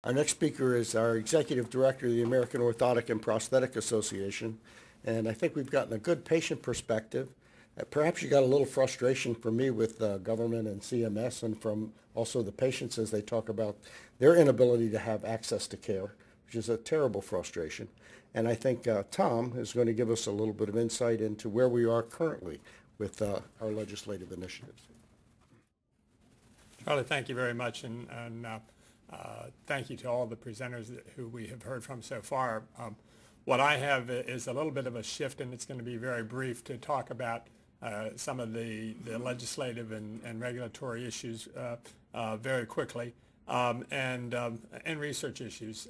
Our next speaker is our Executive Director of the American Orthotic and Prosthetic Association, and I think we've gotten a good patient perspective. Perhaps you got a little frustration from me with government and CMS and from also the patients as they talk about their inability to have access to care, which is a terrible frustration. And I think Tom is going to give us a little bit of insight into where we are currently with our legislative initiatives. Charlie, thank you very much, and thank you to all the presenters who we have heard from so far. What I have is a little bit of a shift, and it's going to be very brief to talk about some of the legislative and regulatory issues very quickly, and research issues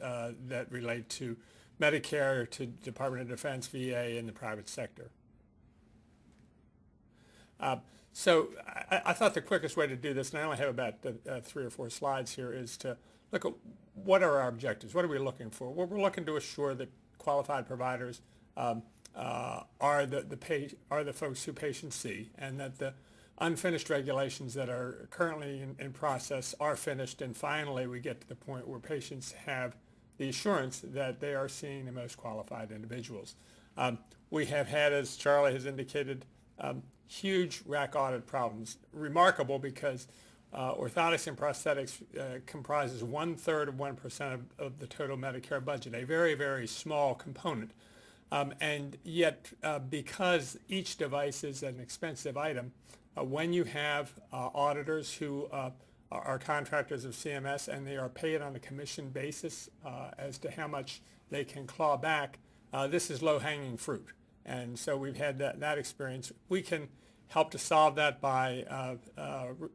that relate to Medicare, to Department of Defense, VA, and the private sector. So I thought the quickest way to do this, and I only have about 3 or 4 slides here, is to look at what are our objectives. What are we looking for? Well, we're looking to assure that qualified providers are the folks who patients see, and that the unfinished regulations that are currently in process are finished, and finally we get to the point where patients have the assurance that they are seeing the most qualified individuals. We have had, as Charlie has indicated, huge RAC audit problems. Remarkable because orthotics and prosthetics comprises 1/3 of 1% of the total Medicare budget, a very, very small component. And yet, because each device is an expensive item, when you have auditors who are contractors of CMS and they are paid on a commission basis as to how much they can claw back, this is low-hanging fruit. And so we've had that experience. We can help to solve that by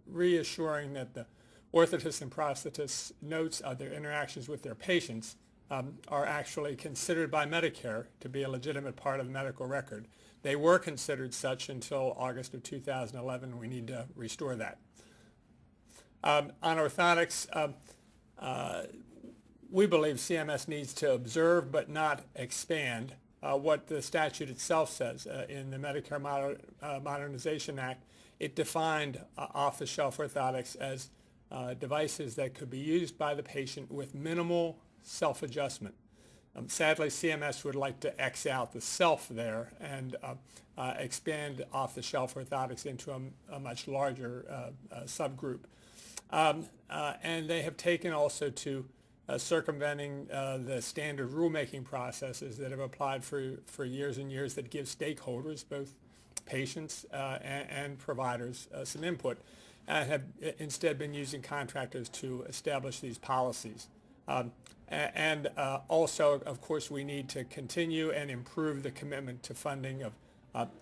reassuring that the orthotists and prosthetists notes of their interactions with their patients are actually considered by Medicare to be a legitimate part of the medical record. They were considered such until August of 2011. We need to restore that. On orthotics, we believe CMS needs to observe but not expand what the statute itself says. In the Medicare Modernization Act, it defined off-the-shelf orthotics as devices that could be used by the patient with minimal self-adjustment. Sadly, CMS would like to X out the self there and expand off-the-shelf orthotics into a much larger subgroup. And they have taken also to circumventing the standard rulemaking processes that have applied for years and years that give stakeholders, both patients and providers, some input, and have instead been using contractors to establish these policies. And also, of course, we need to continue and improve the commitment to funding of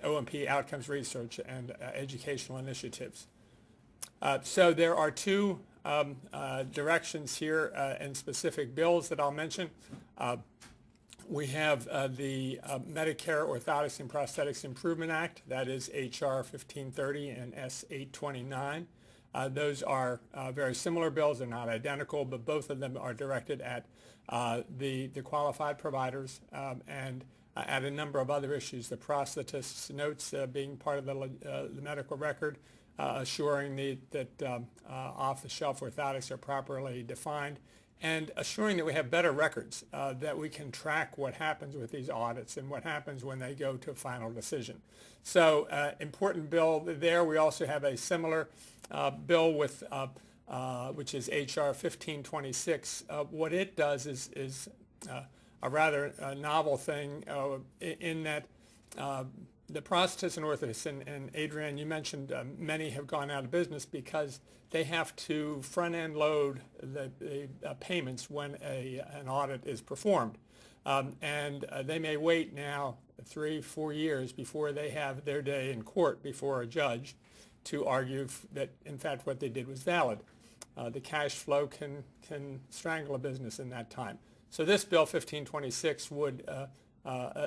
O&P outcomes research and educational initiatives. So there are 2 directions here and specific bills that I'll mention. We have the Medicare Orthotics and Prosthetics Improvement Act, that is HR 1530 and S 829. Those are very similar bills. They're not identical, but both of them are directed at the qualified providers and at a number of other issues. The prosthetists' notes being part of the medical record, assuring that off-the-shelf orthotics are properly defined, and assuring that we have better records, that we can track what happens with these audits and what happens when they go to a final decision. So important bill there. We also have a similar bill with which is HR 1526. What it does is a rather novel thing in that the prosthetists and orthotists, and Adrienne, you mentioned many have gone out of business because they have to front-end load the payments when an audit is performed. And they may wait now 3-4 years before they have their day in court before a judge to argue that, in fact, what they did was valid. The cash flow can strangle a business in that time. So this bill, 1526, would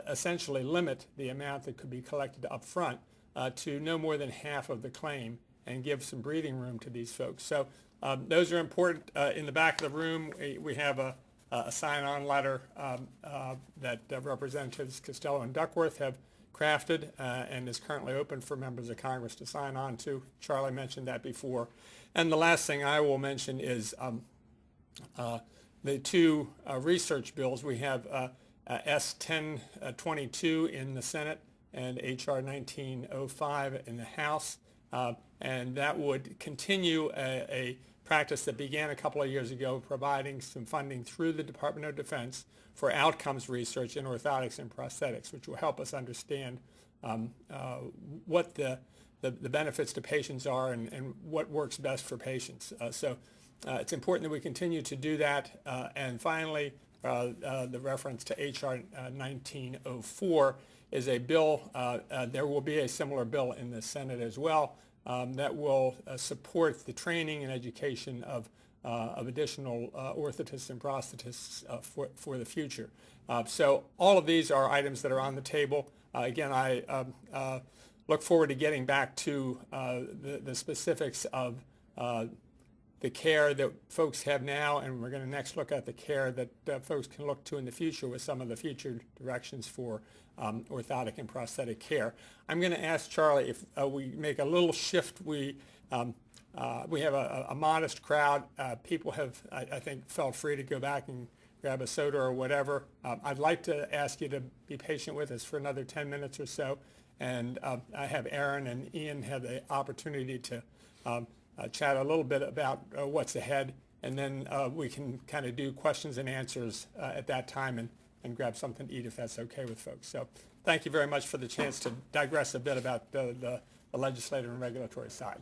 essentially limit the amount that could be collected up front to no more than half of the claim and give some breathing room to these folks. So those are important. In the back of the room, we have a sign-on letter that Representatives Costello and Duckworth have crafted and is currently open for members of Congress to sign on to. Charlie mentioned that before. And the last thing I will mention is the two research bills. We have S 1022 in the Senate and HR 1905 in the House, and that would continue a practice that began a couple of years ago, providing some funding through the Department of Defense for outcomes research in orthotics and prosthetics, which will help us understand what the benefits to patients are and what works best for patients. So it's important that we continue to do that. And finally, the reference to HR 1904 is a bill. There will be a similar bill in the Senate as well that will support the training and education of additional orthotists and prosthetists for the future. So all of these are items that are on the table. Again, I look forward to getting back to the specifics of the care that folks have now, and we're going to next look at the care that folks can look to in the future with some of the future directions for orthotic and prosthetic care. I'm going to ask Charlie if we make a little shift. We have a modest crowd. People have, I think, felt free to go back and grab a soda or whatever. I'd like to ask you to be patient with us for another 10 minutes or so, and I have Aaron and Ian have the opportunity to chat a little bit about what's ahead, and then we can kind of do questions and answers at that time and grab something to eat if that's okay with folks. So thank you very much for the chance to digress a bit about the legislative and regulatory side.